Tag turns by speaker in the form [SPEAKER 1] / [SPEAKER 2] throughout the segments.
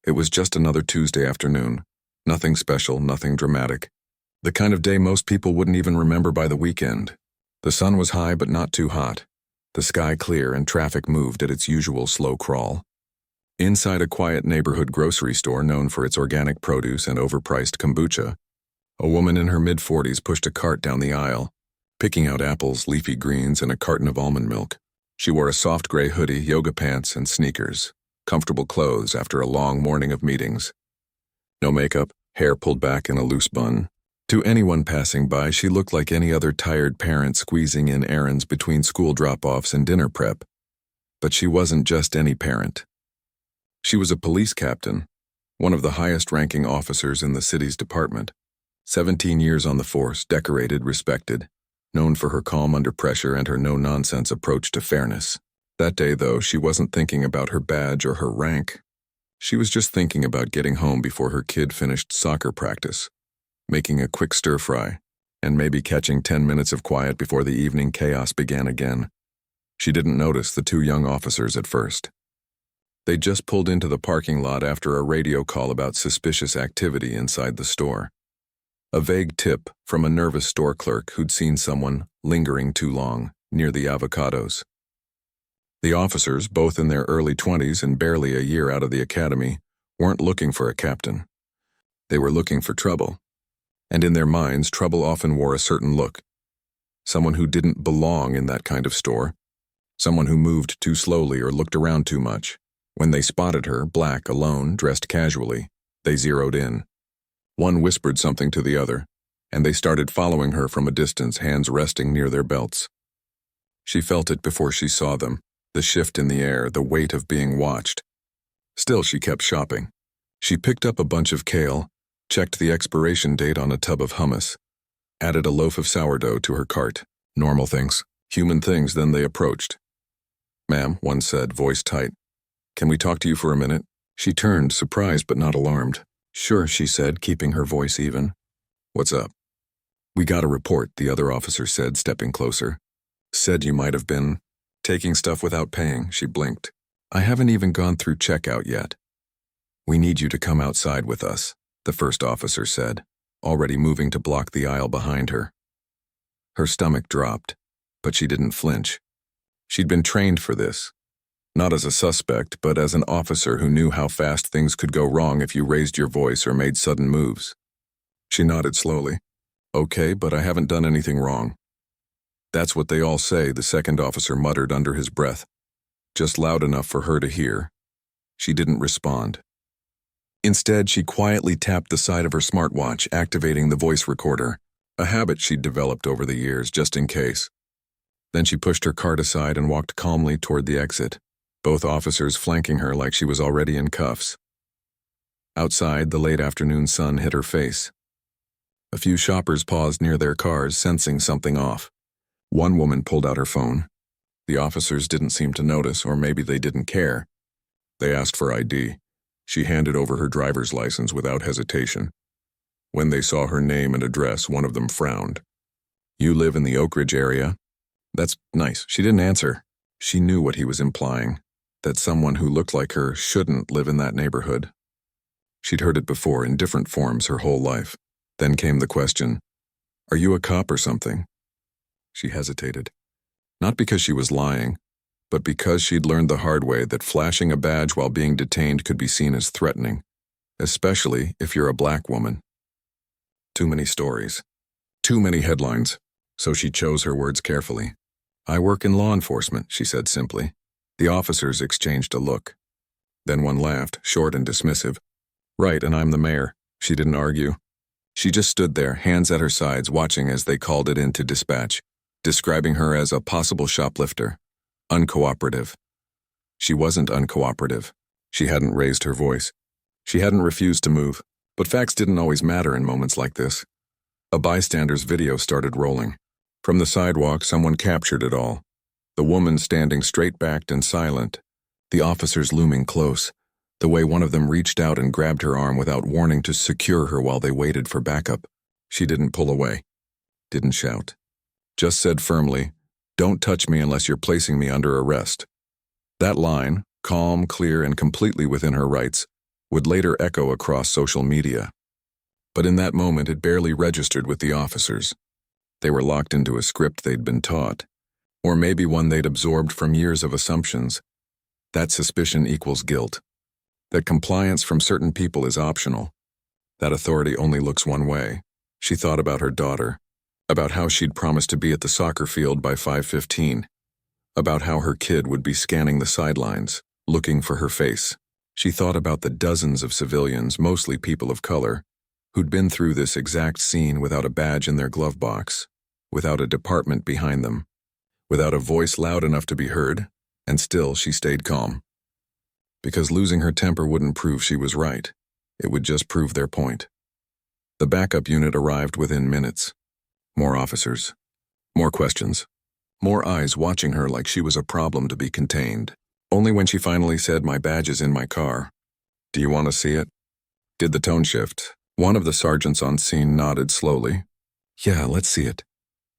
[SPEAKER 1] It was just another Tuesday afternoon. Nothing special, nothing dramatic. The kind of day most people wouldn't even remember by the weekend. The sun was high but not too hot. The sky clear and traffic moved at its usual slow crawl. Inside a quiet neighborhood grocery store known for its organic produce and overpriced kombucha, a woman in her mid-40s pushed a cart down the aisle, picking out apples, leafy greens, and a carton of almond milk. She wore a soft gray hoodie, yoga pants, and sneakers, comfortable clothes after a long morning of meetings. No makeup, hair pulled back in a loose bun. To anyone passing by, she looked like any other tired parent squeezing in errands between school drop-offs and dinner prep. But she wasn't just any parent. She was a police captain, one of the highest-ranking officers in the city's department. 17 years on the force, decorated, respected, known for her calm under pressure and her no-nonsense approach to fairness. That day, though, she wasn't thinking about her badge or her rank. She was just thinking about getting home before her kid finished soccer practice, making a quick stir-fry, and maybe catching 10 minutes of quiet before the evening chaos began again. She didn't notice the two young officers at first. They just pulled into the parking lot after a radio call about suspicious activity inside the store. A vague tip from a nervous store clerk who'd seen someone lingering too long near the avocados. The officers, both in their early 20s and barely a year out of the academy, weren't looking for a captain. They were looking for trouble. And in their minds, trouble often wore a certain look. Someone who didn't belong in that kind of store. Someone who moved too slowly or looked around too much. When they spotted her, black, alone, dressed casually, they zeroed in. One whispered something to the other, and they started following her from a distance, hands resting near their belts. She felt it before she saw them, the shift in the air, the weight of being watched. Still, she kept shopping. She picked up a bunch of kale, checked the expiration date on a tub of hummus, added a loaf of sourdough to her cart. Normal things, human things. Then they approached. "Ma'am," one said, voice tight. "Can we talk to you for a minute?" She turned, surprised but not alarmed. "Sure," she said, keeping her voice even. "What's up?" "We got a report," the other officer said, stepping closer. "Said you might have been taking stuff without paying." She blinked. "I haven't even gone through checkout yet." "We need you to come outside with us," the first officer said, already moving to block the aisle behind her. Her stomach dropped, but she didn't flinch. She'd been trained for this. Not as a suspect, but as an officer who knew how fast things could go wrong if you raised your voice or made sudden moves. She nodded slowly. "Okay, but I haven't done anything wrong." "That's what they all say," the second officer muttered under his breath, just loud enough for her to hear. She didn't respond. Instead, she quietly tapped the side of her smartwatch, activating the voice recorder, a habit she'd developed over the years, just in case. Then she pushed her cart aside and walked calmly toward the exit, both officers flanking her like she was already in cuffs. Outside, the late afternoon sun hit her face. A few shoppers paused near their cars, sensing something off. One woman pulled out her phone. The officers didn't seem to notice, or maybe they didn't care. They asked for ID. She handed over her driver's license without hesitation. When they saw her name and address, one of them frowned. "You live in the Oak Ridge area?" "That's nice." She didn't answer. She knew what he was implying, that someone who looked like her shouldn't live in that neighborhood. She'd heard it before in different forms her whole life. Then came the question, "Are you a cop or something?" She hesitated. Not because she was lying, but because she'd learned the hard way that flashing a badge while being detained could be seen as threatening, especially if you're a black woman. Too many stories. Too many headlines. So she chose her words carefully. "I work in law enforcement," she said simply. The officers exchanged a look. Then one laughed, short and dismissive. "Right, and I'm the mayor." She didn't argue. She just stood there, hands at her sides, watching as they called it into dispatch, describing her as a possible shoplifter. Uncooperative. She wasn't uncooperative. She hadn't raised her voice. She hadn't refused to move. But facts didn't always matter in moments like this. A bystander's video started rolling. From the sidewalk, someone captured it all. The woman standing straight-backed and silent. The officers looming close. The way one of them reached out and grabbed her arm without warning to secure her while they waited for backup. She didn't pull away. Didn't shout. Just said firmly, "Don't touch me unless you're placing me under arrest." That line, calm, clear, and completely within her rights, would later echo across social media. But in that moment, it barely registered with the officers. They were locked into a script they'd been taught, or maybe one they'd absorbed from years of assumptions. That suspicion equals guilt. That compliance from certain people is optional. That authority only looks one way. She thought about her daughter, about how she'd promised to be at the soccer field by 5:15, about how her kid would be scanning the sidelines, looking for her face. She thought about the dozens of civilians, mostly people of color, who'd been through this exact scene without a badge in their glove box, without a department behind them, without a voice loud enough to be heard, and still she stayed calm. Because losing her temper wouldn't prove she was right. It would just prove their point. The backup unit arrived within minutes. More officers. More questions. More eyes watching her like she was a problem to be contained. Only when she finally said, "My badge is in my car. Do you want to see it?" Did the tone shift. One of the sergeants on scene nodded slowly. "Yeah, let's see it."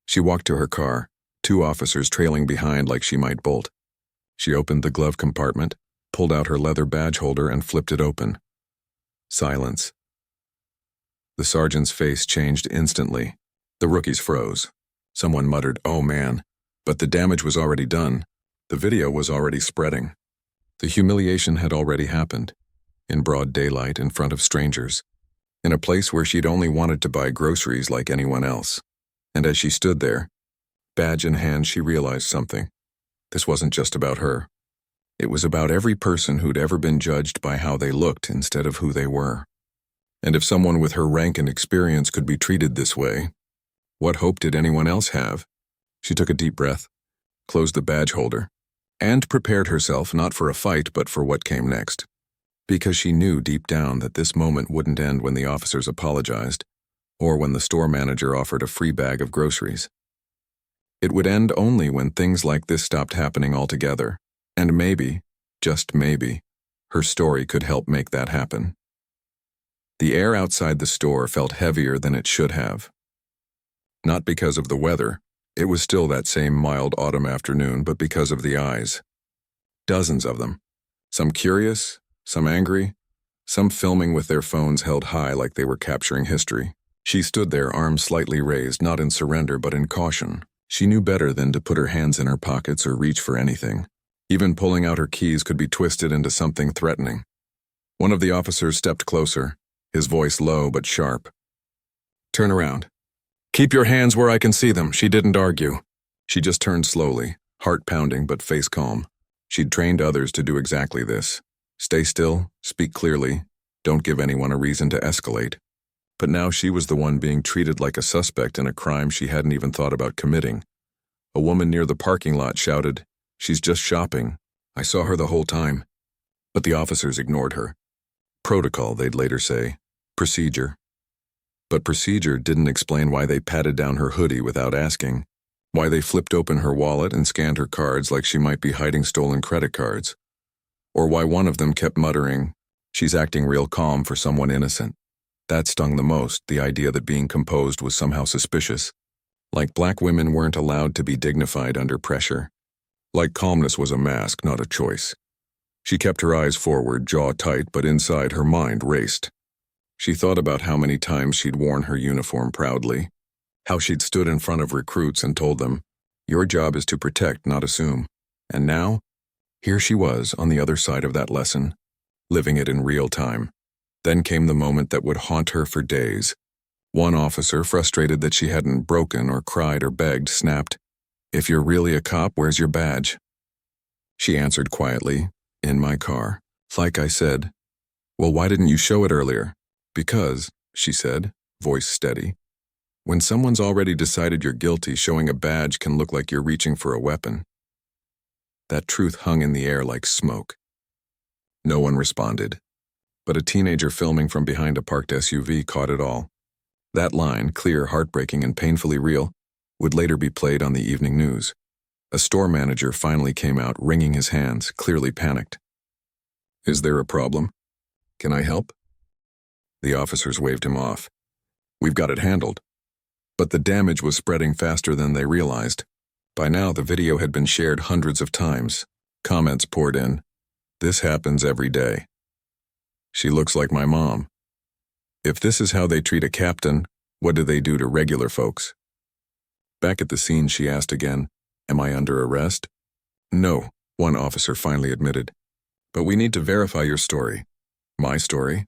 [SPEAKER 1] She walked to her car, 2 officers trailing behind like she might bolt. She opened the glove compartment, pulled out her leather badge holder and flipped it open. Silence. The sergeant's face changed instantly. The rookies froze. Someone muttered, "Oh man," but the damage was already done. The video was already spreading. The humiliation had already happened, in broad daylight in front of strangers, in a place where she'd only wanted to buy groceries like anyone else. And as she stood there, badge in hand, she realized something. This wasn't just about her. It was about every person who'd ever been judged by how they looked instead of who they were. And if someone with her rank and experience could be treated this way, what hope did anyone else have? She took a deep breath, closed the badge holder, and prepared herself not for a fight but for what came next. Because she knew deep down that this moment wouldn't end when the officers apologized, or when the store manager offered a free bag of groceries. It would end only when things like this stopped happening altogether, and maybe, just maybe, her story could help make that happen. The air outside the store felt heavier than it should have. Not because of the weather, it was still that same mild autumn afternoon, but because of the eyes. Dozens of them, some curious, some angry, some filming with their phones held high like they were capturing history. She stood there, arms slightly raised, not in surrender but in caution. She knew better than to put her hands in her pockets or reach for anything. Even pulling out her keys could be twisted into something threatening. One of the officers stepped closer, his voice low but sharp. "Turn around. Keep your hands where I can see them." She didn't argue. She just turned slowly, heart pounding but face calm. She'd trained others to do exactly this. Stay still, speak clearly, don't give anyone a reason to escalate. But now she was the one being treated like a suspect in a crime she hadn't even thought about committing. A woman near the parking lot shouted, "She's just shopping. I saw her the whole time." But the officers ignored her. Protocol, they'd later say. Procedure. But procedure didn't explain why they patted down her hoodie without asking, why they flipped open her wallet and scanned her cards like she might be hiding stolen credit cards, or why one of them kept muttering, "She's acting real calm for someone innocent." That stung the most, the idea that being composed was somehow suspicious. Like black women weren't allowed to be dignified under pressure. Like calmness was a mask, not a choice. She kept her eyes forward, jaw tight, but inside her mind raced. She thought about how many times she'd worn her uniform proudly, how she'd stood in front of recruits and told them, "Your job is to protect, not assume." And now, here she was on the other side of that lesson, living it in real time. Then came the moment that would haunt her for days. One officer, frustrated that she hadn't broken or cried or begged, snapped, "If you're really a cop, where's your badge?" She answered quietly, "In my car." "Like I said." "Well, why didn't you show it earlier?" "Because," she said, voice steady, "when someone's already decided you're guilty, showing a badge can look like you're reaching for a weapon." That truth hung in the air like smoke. No one responded, but a teenager filming from behind a parked SUV caught it all. That line, clear, heartbreaking, and painfully real, would later be played on the evening news. A store manager finally came out, wringing his hands, clearly panicked. "Is there a problem? Can I help?" The officers waved him off. "We've got it handled." But the damage was spreading faster than they realized. By now, the video had been shared hundreds of times. Comments poured in. "This happens every day." She looks like my mom. If this is how they treat a captain, what do they do to regular folks? Back at the scene, she asked again, "Am I under arrest?" "No," one officer finally admitted. "But we need to verify your story." "My story?"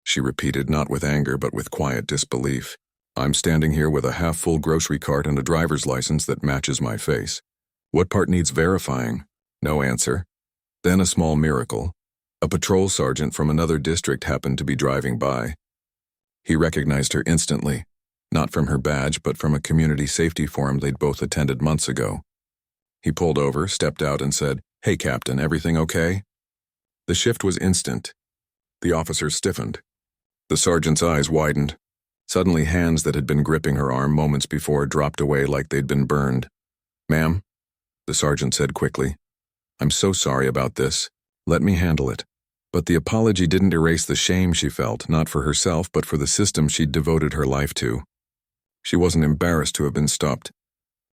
[SPEAKER 1] She repeated, not with anger but with quiet disbelief. "I'm standing here with a half-full grocery cart and a driver's license that matches my face. What part needs verifying?" No answer. Then a small miracle. A patrol sergeant from another district happened to be driving by. He recognized her instantly, not from her badge but from a community safety forum they'd both attended months ago. He pulled over, stepped out and said, "Hey, Captain, everything okay?" The shift was instant. The officer stiffened. The sergeant's eyes widened. Suddenly, hands that had been gripping her arm moments before dropped away like they'd been burned. "Ma'am," the sergeant said quickly, "I'm so sorry about this. Let me handle it." But the apology didn't erase the shame she felt, not for herself but for the system she'd devoted her life to. She wasn't embarrassed to have been stopped.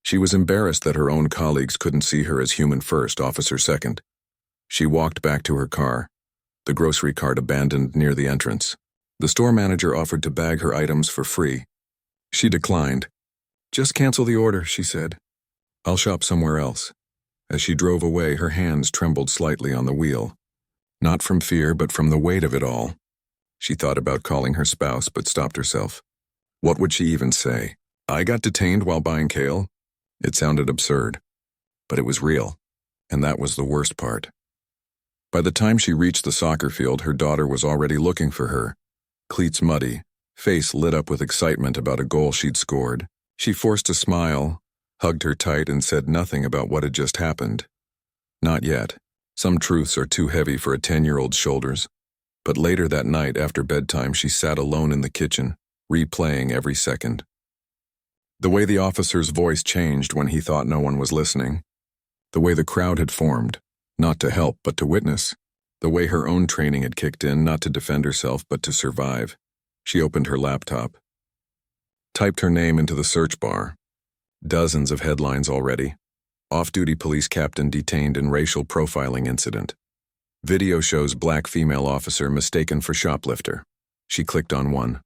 [SPEAKER 1] She was embarrassed that her own colleagues couldn't see her as human first, officer second. She walked back to her car, the grocery cart abandoned near the entrance. The store manager offered to bag her items for free. She declined. "Just cancel the order," she said. "I'll shop somewhere else." As she drove away, her hands trembled slightly on the wheel. Not from fear, but from the weight of it all. She thought about calling her spouse, but stopped herself. What would she even say? "I got detained while buying kale?" It sounded absurd. But it was real, and that was the worst part. By the time she reached the soccer field, her daughter was already looking for her. Cleats muddy, face lit up with excitement about a goal she'd scored. She forced a smile, hugged her tight, and said nothing about what had just happened. Not yet. Some truths are too heavy for a 10-year-old's shoulders. But later that night, after bedtime, she sat alone in the kitchen, replaying every second. The way the officer's voice changed when he thought no one was listening. The way the crowd had formed, not to help but to witness. The way her own training had kicked in, not to defend herself but to survive. She opened her laptop. Typed her name into the search bar. Dozens of headlines already. Off-duty police captain detained in racial profiling incident. Video shows black female officer mistaken for shoplifter. She clicked on one.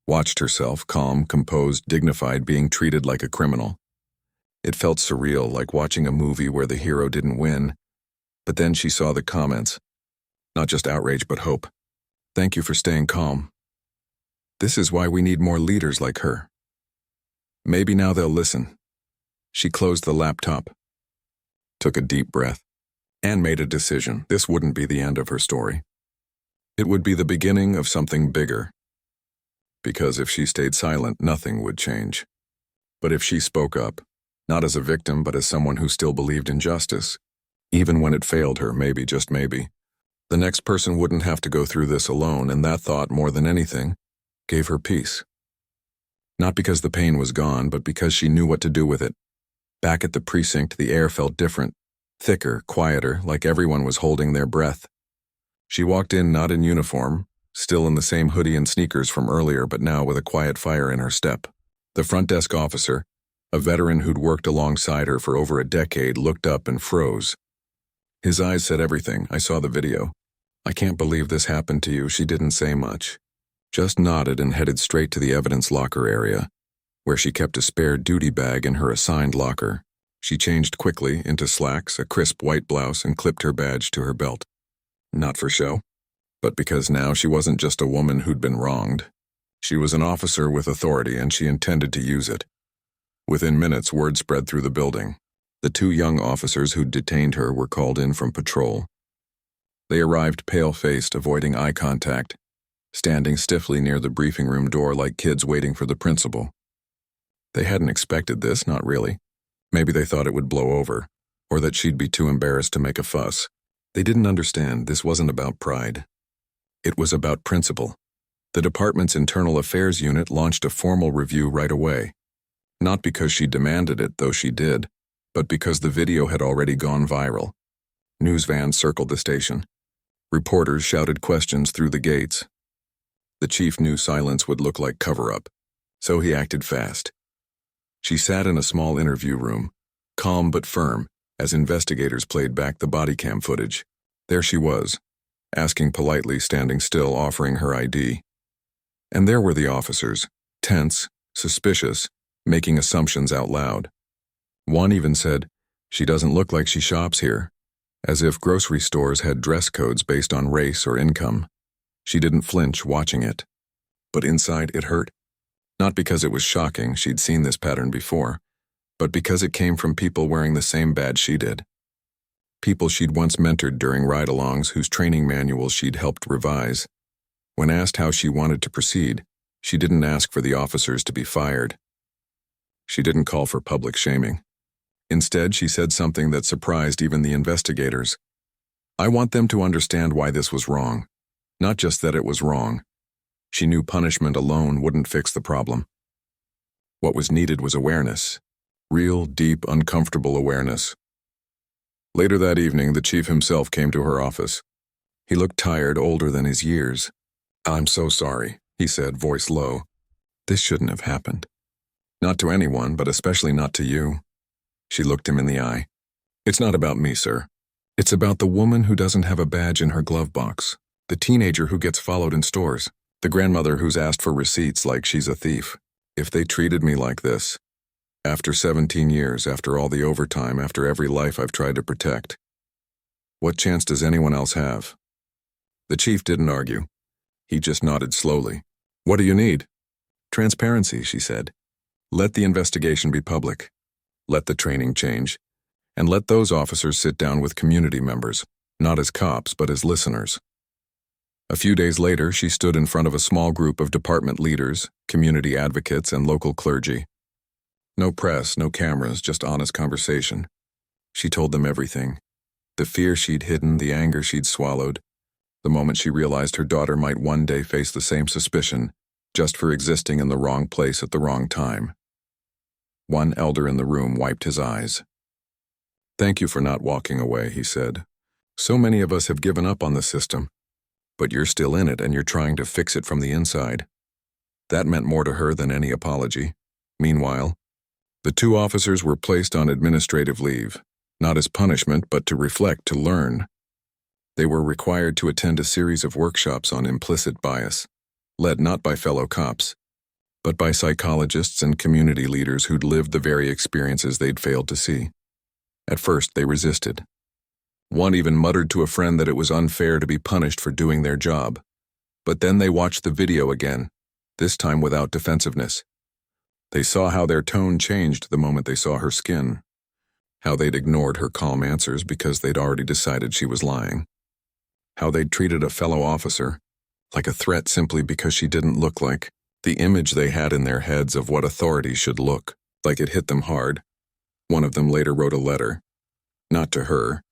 [SPEAKER 1] Watched herself, calm, composed, dignified, being treated like a criminal. It felt surreal, like watching a movie where the hero didn't win. But then she saw the comments. Not just outrage, but hope. "Thank you for staying calm. This is why we need more leaders like her. Maybe now they'll listen." She closed the laptop, took a deep breath, and made a decision. This wouldn't be the end of her story. It would be the beginning of something bigger. Because if she stayed silent, nothing would change. But if she spoke up, not as a victim but as someone who still believed in justice, even when it failed her, maybe, just maybe, the next person wouldn't have to go through this alone, and that thought, more than anything, gave her peace. Not because the pain was gone, but because she knew what to do with it. Back at the precinct, the air felt different, thicker, quieter, like everyone was holding their breath. She walked in not in uniform, still in the same hoodie and sneakers from earlier, but now with a quiet fire in her step. The front desk officer, a veteran who'd worked alongside her for over a decade, looked up and froze. His eyes said everything. "I saw the video. I can't believe this happened to you." She didn't say much, just nodded and headed straight to the evidence locker area, where she kept a spare duty bag in her assigned locker. She changed quickly into slacks, a crisp white blouse, and clipped her badge to her belt. Not for show, but because now she wasn't just a woman who'd been wronged. She was an officer with authority, and she intended to use it. Within minutes, word spread through the building. The 2 young officers who'd detained her were called in from patrol. They arrived pale-faced, avoiding eye contact, standing stiffly near the briefing room door like kids waiting for the principal. They hadn't expected this, not really. Maybe they thought it would blow over, or that she'd be too embarrassed to make a fuss. They didn't understand this wasn't about pride. It was about principle. The department's internal affairs unit launched a formal review right away. Not because she demanded it, though she did, but because the video had already gone viral. News vans circled the station. Reporters shouted questions through the gates. The chief knew silence would look like cover-up, so he acted fast. She sat in a small interview room, calm but firm, as investigators played back the body cam footage. There she was, asking politely, standing still, offering her ID. And there were the officers, tense, suspicious, making assumptions out loud. One even said, "She doesn't look like she shops here," as if grocery stores had dress codes based on race or income. She didn't flinch watching it. But inside it hurt. Not because it was shocking, she'd seen this pattern before, but because it came from people wearing the same badge she did. People she'd once mentored during ride-alongs whose training manuals she'd helped revise. When asked how she wanted to proceed, she didn't ask for the officers to be fired. She didn't call for public shaming. Instead, she said something that surprised even the investigators. "I want them to understand why this was wrong. Not just that it was wrong." She knew punishment alone wouldn't fix the problem. What was needed was awareness. Real, deep, uncomfortable awareness. Later that evening, the chief himself came to her office. He looked tired, older than his years. "I'm so sorry," he said, voice low. "This shouldn't have happened. Not to anyone, but especially not to you." She looked him in the eye. "It's not about me, sir. It's about the woman who doesn't have a badge in her glove box, the teenager who gets followed in stores, the grandmother who's asked for receipts like she's a thief. If they treated me like this, after 17 years, after all the overtime, after every life I've tried to protect, what chance does anyone else have?" The chief didn't argue. He just nodded slowly. "What do you need?" "Transparency," she said. "Let the investigation be public. Let the training change. And let those officers sit down with community members, not as cops, but as listeners." A few days later, she stood in front of a small group of department leaders, community advocates, and local clergy. No press, no cameras, just honest conversation. She told them everything. The fear she'd hidden, the anger she'd swallowed, the moment she realized her daughter might one day face the same suspicion, just for existing in the wrong place at the wrong time. One elder in the room wiped his eyes. "Thank you for not walking away," he said. "So many of us have given up on the system. But you're still in it and you're trying to fix it from the inside." That meant more to her than any apology. Meanwhile, the two officers were placed on administrative leave, not as punishment but to reflect, to learn. They were required to attend a series of workshops on implicit bias, led not by fellow cops, but by psychologists and community leaders who'd lived the very experiences they'd failed to see. At first, they resisted. One even muttered to a friend that it was unfair to be punished for doing their job. But then they watched the video again, this time without defensiveness. They saw how their tone changed the moment they saw her skin, how they'd ignored her calm answers because they'd already decided she was lying, how they'd treated a fellow officer like a threat simply because she didn't look like the image they had in their heads of what authority should look like. It hit them hard. One of them later wrote a letter, not to her,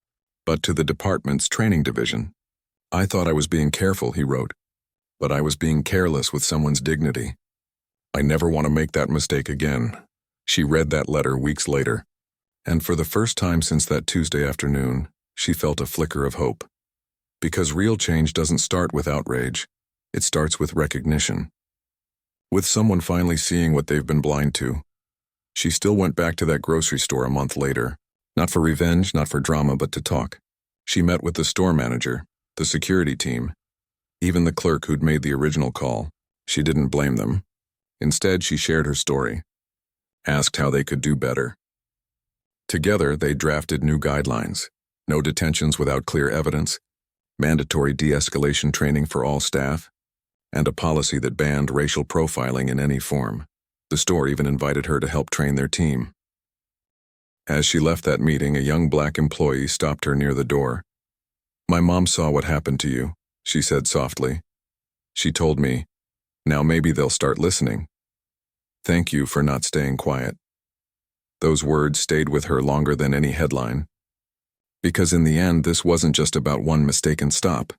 [SPEAKER 1] but to the department's training division. "I thought I was being careful," he wrote, "but I was being careless with someone's dignity. I never want to make that mistake again." She read that letter weeks later, and for the first time since that Tuesday afternoon, she felt a flicker of hope. Because real change doesn't start with outrage, it starts with recognition. With someone finally seeing what they've been blind to. She still went back to that grocery store a month later. Not for revenge, not for drama, but to talk. She met with the store manager, the security team, even the clerk who'd made the original call. She didn't blame them. Instead, she shared her story, asked how they could do better. Together, they drafted new guidelines: no detentions without clear evidence, mandatory de-escalation training for all staff, and a policy that banned racial profiling in any form. The store even invited her to help train their team. As she left that meeting, a young black employee stopped her near the door. "My mom saw what happened to you," she said softly. "She told me, now maybe they'll start listening. Thank you for not staying quiet." Those words stayed with her longer than any headline. Because in the end, this wasn't just about one mistaken stop.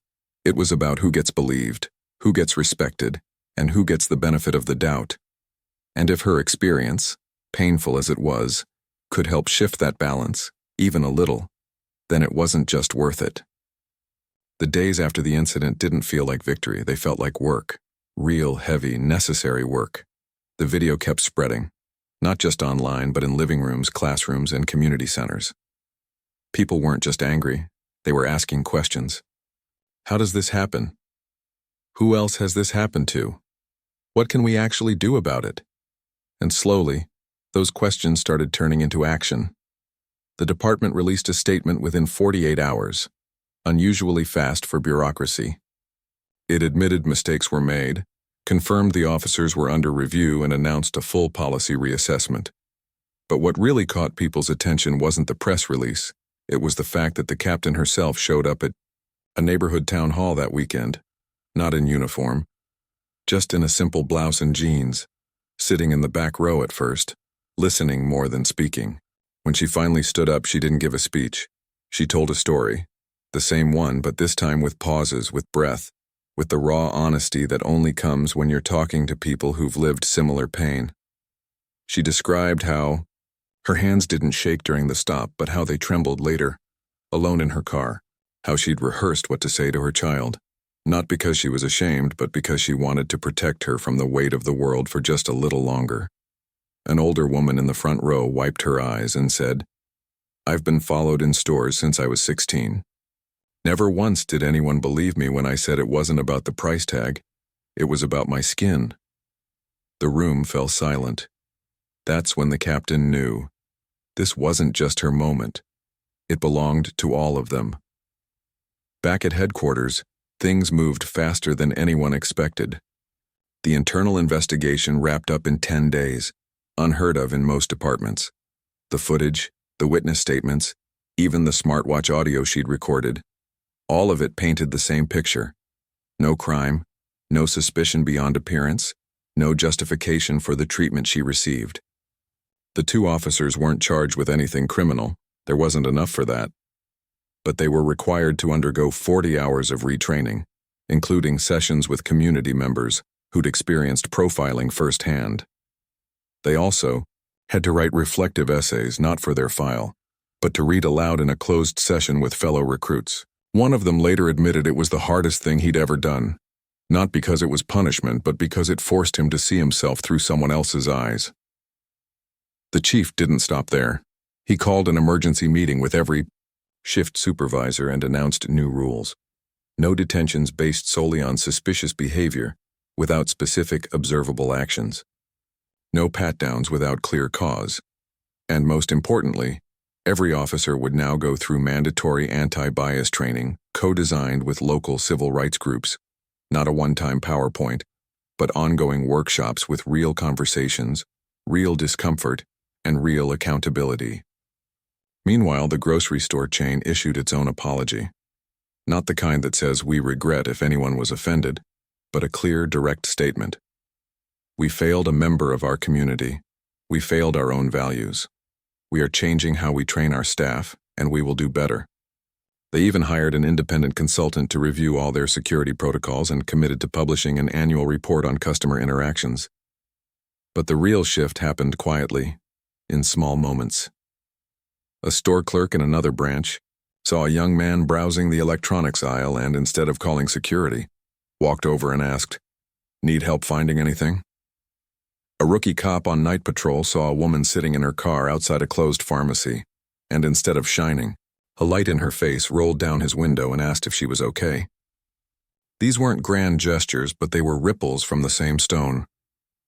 [SPEAKER 1] It was about who gets believed, who gets respected, and who gets the benefit of the doubt. And if her experience, painful as it was, could help shift that balance, even a little, then it wasn't just worth it. The days after the incident didn't feel like victory. They felt like work. Real, heavy, necessary work. The video kept spreading, not just online, but in living rooms, classrooms, and community centers. People weren't just angry. They were asking questions. How does this happen? Who else has this happened to? What can we actually do about it? And slowly, those questions started turning into action. The department released a statement within 48 hours, unusually fast for bureaucracy. It admitted mistakes were made, confirmed the officers were under review, and announced a full policy reassessment. But what really caught people's attention wasn't the press release. It was the fact that the captain herself showed up at a neighborhood town hall that weekend, not in uniform, just in a simple blouse and jeans, sitting in the back row at first, listening more than speaking. When she finally stood up, she didn't give a speech. She told a story, the same one, but this time with pauses, with breath, with the raw honesty that only comes when you're talking to people who've lived similar pain. She described how her hands didn't shake during the stop, but how they trembled later, alone in her car, how she'd rehearsed what to say to her child, not because she was ashamed, but because she wanted to protect her from the weight of the world for just a little longer. An older woman in the front row wiped her eyes and said, "I've been followed in stores since I was 16. Never once did anyone believe me when I said it wasn't about the price tag, it was about my skin." The room fell silent. That's when the captain knew. This wasn't just her moment. It belonged to all of them. Back at headquarters, things moved faster than anyone expected. The internal investigation wrapped up in 10 days, unheard of in most departments. The footage, the witness statements, even the smartwatch audio she'd recorded, all of it painted the same picture. No crime, no suspicion beyond appearance, no justification for the treatment she received. The two officers weren't charged with anything criminal. There wasn't enough for that. But they were required to undergo 40 hours of retraining, including sessions with community members who'd experienced profiling firsthand. They also had to write reflective essays, not for their file, but to read aloud in a closed session with fellow recruits. One of them later admitted it was the hardest thing he'd ever done, not because it was punishment, but because it forced him to see himself through someone else's eyes. The chief didn't stop there. He called an emergency meeting with every shift supervisor and announced new rules. No detentions based solely on suspicious behavior, without specific observable actions. No pat-downs without clear cause. And most importantly, every officer would now go through mandatory anti-bias training, co-designed with local civil rights groups. Not a one-time PowerPoint, but ongoing workshops with real conversations, real discomfort, and real accountability. Meanwhile, the grocery store chain issued its own apology. Not the kind that says we regret if anyone was offended, but a clear, direct statement. We failed a member of our community. We failed our own values. We are changing how we train our staff, and we will do better. They even hired an independent consultant to review all their security protocols and committed to publishing an annual report on customer interactions. But the real shift happened quietly, in small moments. A store clerk in another branch saw a young man browsing the electronics aisle and, instead of calling security, walked over and asked, "Need help finding anything?" A rookie cop on night patrol saw a woman sitting in her car outside a closed pharmacy, and instead of shining, a light in her face, rolled down his window and asked if she was okay. These weren't grand gestures, but they were ripples from the same stone.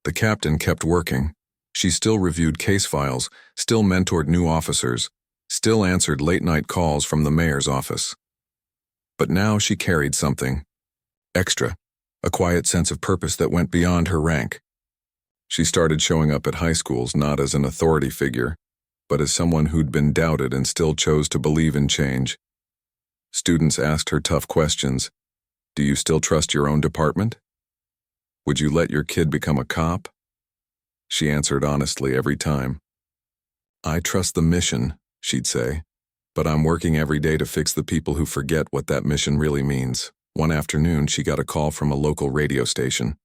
[SPEAKER 1] The captain kept working. She still reviewed case files, still mentored new officers, still answered late-night calls from the mayor's office. But now she carried something extra, a quiet sense of purpose that went beyond her rank. She started showing up at high schools not as an authority figure, but as someone who'd been doubted and still chose to believe in change. Students asked her tough questions. Do you still trust your own department? Would you let your kid become a cop? She answered honestly every time. I trust the mission, she'd say, but I'm working every day to fix the people who forget what that mission really means. One afternoon, she got a call from a local radio station.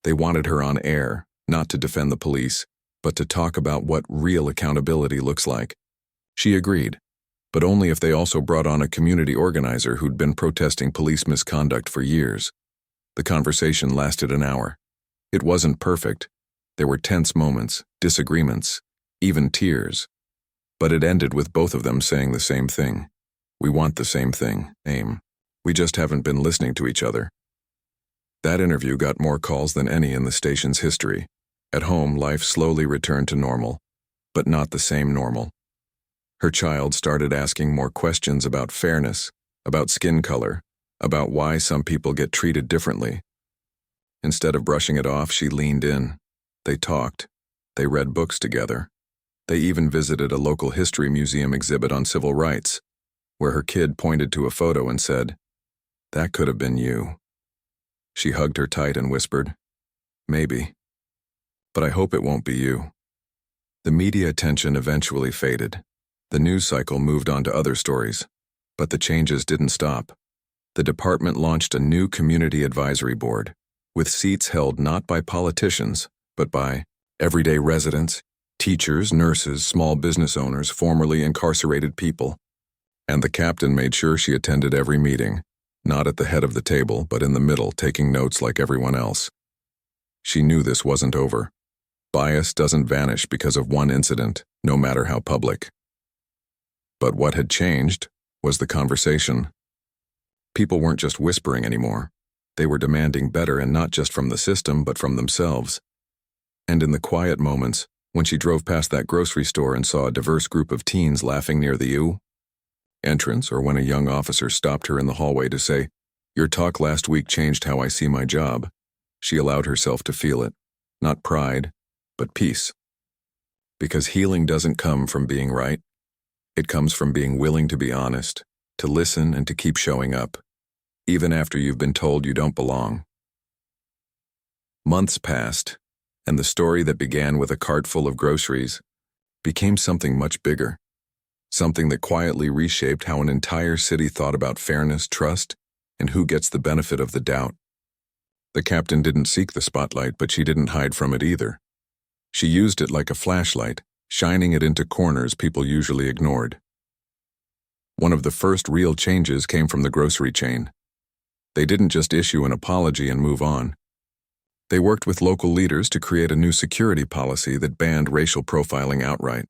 [SPEAKER 1] They wanted her on air, not to defend the police, but to talk about what real accountability looks like. She agreed, but only if they also brought on a community organizer who'd been protesting police misconduct for years. The conversation lasted an hour. It wasn't perfect. There were tense moments, disagreements, even tears. But it ended with both of them saying the same thing. We want the same thing, AIM. We just haven't been listening to each other." That interview got more calls than any in the station's history. At home, life slowly returned to normal, but not the same normal. Her child started asking more questions about fairness, about skin color, about why some people get treated differently. Instead of brushing it off, she leaned in. They talked. They read books together. They even visited a local history museum exhibit on civil rights, where her kid pointed to a photo and said, "That could have been you." She hugged her tight and whispered, "Maybe. But I hope it won't be you." The media attention eventually faded. The news cycle moved on to other stories, but the changes didn't stop. The department launched a new community advisory board, with seats held not by politicians, but by everyday residents, teachers, nurses, small business owners, formerly incarcerated people. And the captain made sure she attended every meeting, not at the head of the table, but in the middle, taking notes like everyone else. She knew this wasn't over. Bias doesn't vanish because of one incident, no matter how public. But what had changed was the conversation. People weren't just whispering anymore. They were demanding better, and not just from the system, but from themselves. And in the quiet moments, when she drove past that grocery store and saw a diverse group of teens laughing near the U entrance, or when a young officer stopped her in the hallway to say, "Your talk last week changed how I see my job," she allowed herself to feel it. Not pride, but peace. Because healing doesn't come from being right. It comes from being willing to be honest, to listen, and to keep showing up, even after you've been told you don't belong. Months passed, and the story that began with a cart full of groceries became something much bigger. Something that quietly reshaped how an entire city thought about fairness, trust, and who gets the benefit of the doubt. The captain didn't seek the spotlight, but she didn't hide from it either. She used it like a flashlight, shining it into corners people usually ignored. One of the first real changes came from the grocery chain. They didn't just issue an apology and move on. They worked with local leaders to create a new security policy that banned racial profiling outright.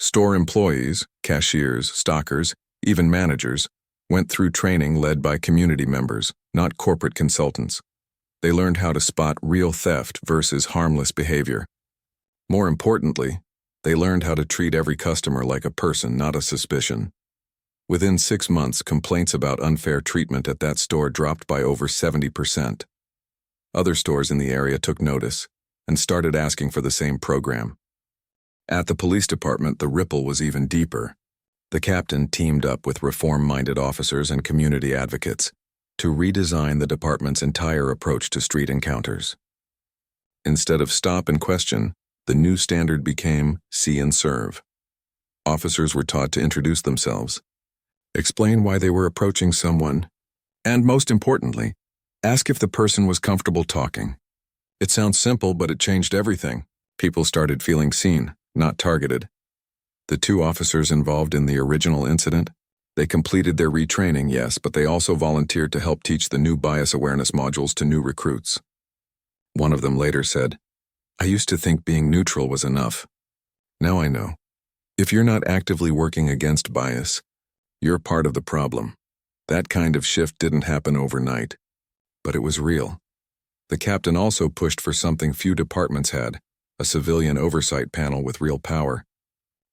[SPEAKER 1] Store employees, cashiers, stockers, even managers, went through training led by community members, not corporate consultants. They learned how to spot real theft versus harmless behavior. More importantly, they learned how to treat every customer like a person, not a suspicion. Within 6 months, complaints about unfair treatment at that store dropped by over 70%. Other stores in the area took notice and started asking for the same program. At the police department, the ripple was even deeper. The captain teamed up with reform-minded officers and community advocates to redesign the department's entire approach to street encounters. Instead of stop and question, the new standard became see and serve. Officers were taught to introduce themselves, explain why they were approaching someone, and most importantly, ask if the person was comfortable talking. It sounds simple, but it changed everything. People started feeling seen, not targeted. The 2 officers involved in the original incident, they completed their retraining, yes, but they also volunteered to help teach the new bias awareness modules to new recruits. One of them later said, "I used to think being neutral was enough. Now I know. If you're not actively working against bias, you're part of the problem." That kind of shift didn't happen overnight, but it was real. The captain also pushed for something few departments had, a civilian oversight panel with real power.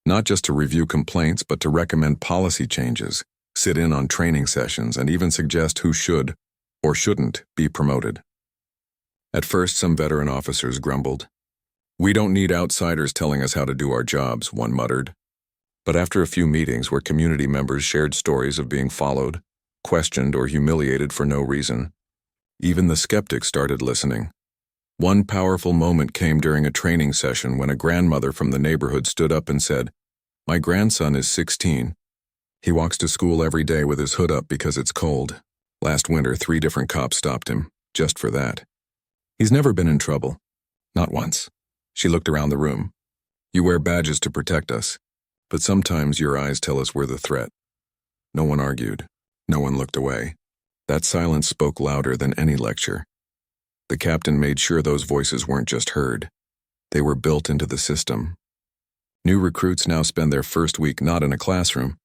[SPEAKER 1] Not just to review complaints, but to recommend policy changes, sit in on training sessions, and even suggest who should or shouldn't be promoted. At first, some veteran officers grumbled. "We don't need outsiders telling us how to do our jobs," one muttered. But after a few meetings where community members shared stories of being followed, questioned, or humiliated for no reason, even the skeptics started listening. One powerful moment came during a training session when a grandmother from the neighborhood stood up and said, "My grandson is 16. He walks to school every day with his hood up because it's cold. Last winter, 3 different cops stopped him, just for that. He's never been in trouble. Not once." She looked around the room. "You wear badges to protect us, but sometimes your eyes tell us we're the threat." No one argued. No one looked away. That silence spoke louder than any lecture. The captain made sure those voices weren't just heard. They were built into the system. New recruits now spend their first week not in a classroom,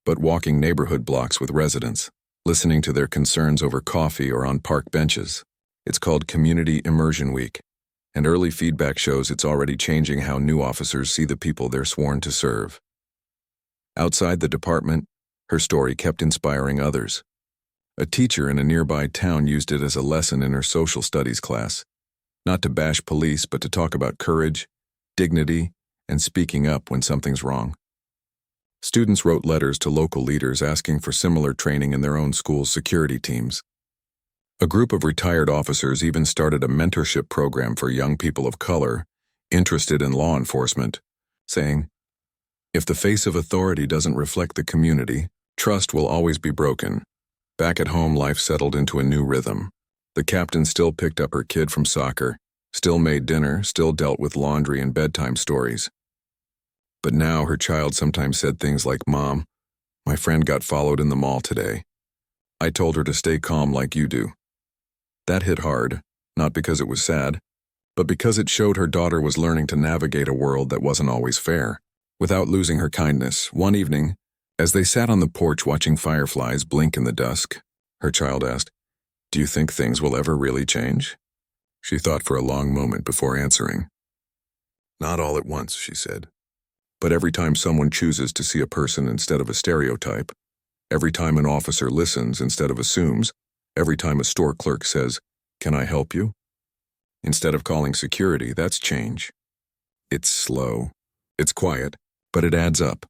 [SPEAKER 1] but walking neighborhood blocks with residents, listening to their concerns over coffee or on park benches. It's called Community Immersion Week, and early feedback shows it's already changing how new officers see the people they're sworn to serve. Outside the department, her story kept inspiring others. A teacher in a nearby town used it as a lesson in her social studies class, not to bash police but to talk about courage, dignity, and speaking up when something's wrong. Students wrote letters to local leaders asking for similar training in their own school's security teams. A group of retired officers even started a mentorship program for young people of color interested in law enforcement, saying, "If the face of authority doesn't reflect the community, trust will always be broken." Back at home, life settled into a new rhythm. The captain still picked up her kid from soccer, still made dinner, still dealt with laundry and bedtime stories. But now her child sometimes said things like, "Mom, my friend got followed in the mall today. I told her to stay calm like you do." That hit hard, not because it was sad, but because it showed her daughter was learning to navigate a world that wasn't always fair, without losing her kindness. One evening, as they sat on the porch watching fireflies blink in the dusk, her child asked, "Do you think things will ever really change?" She thought for a long moment before answering. "Not all at once," she said. "But every time someone chooses to see a person instead of a stereotype, every time an officer listens instead of assumes, every time a store clerk says, 'Can I help you?' instead of calling security, that's change. It's slow, it's quiet, but it adds up.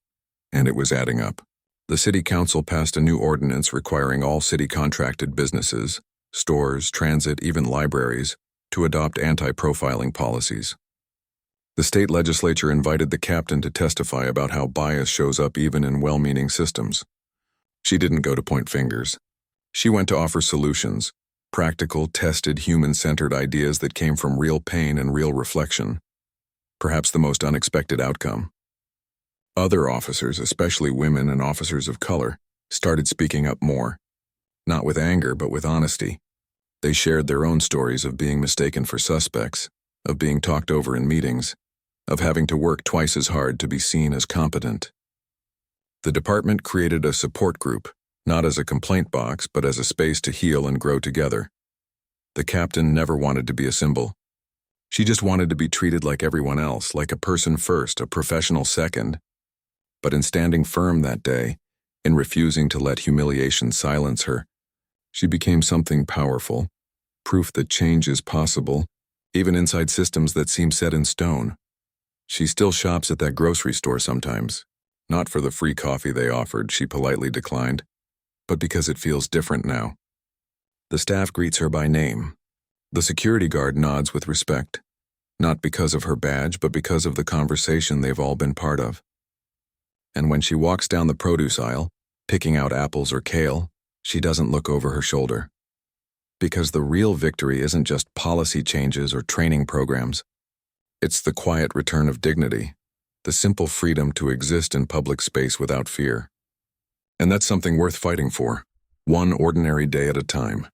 [SPEAKER 1] And it was adding up. The city council passed a new ordinance requiring all city-contracted businesses, stores, transit, even libraries, to adopt anti-profiling policies. The state legislature invited the captain to testify about how bias shows up even in well-meaning systems. She didn't go to point fingers. She went to offer solutions, practical, tested, human-centered ideas that came from real pain and real reflection. Perhaps the most unexpected outcome. Other officers, especially women and officers of color, started speaking up more. Not with anger, but with honesty. They shared their own stories of being mistaken for suspects, of being talked over in meetings, of having to work twice as hard to be seen as competent. The department created a support group, not as a complaint box, but as a space to heal and grow together. The captain never wanted to be a symbol. She just wanted to be treated like everyone else, like a person first, a professional second. But in standing firm that day, in refusing to let humiliation silence her, she became something powerful, proof that change is possible, even inside systems that seem set in stone. She still shops at that grocery store sometimes, not for the free coffee they offered, she politely declined, but because it feels different now. The staff greets her by name. The security guard nods with respect, not because of her badge, but because of the conversation they've all been part of. And when she walks down the produce aisle, picking out apples or kale, she doesn't look over her shoulder. Because the real victory isn't just policy changes or training programs. It's the quiet return of dignity, the simple freedom to exist in public space without fear. And that's something worth fighting for, one ordinary day at a time.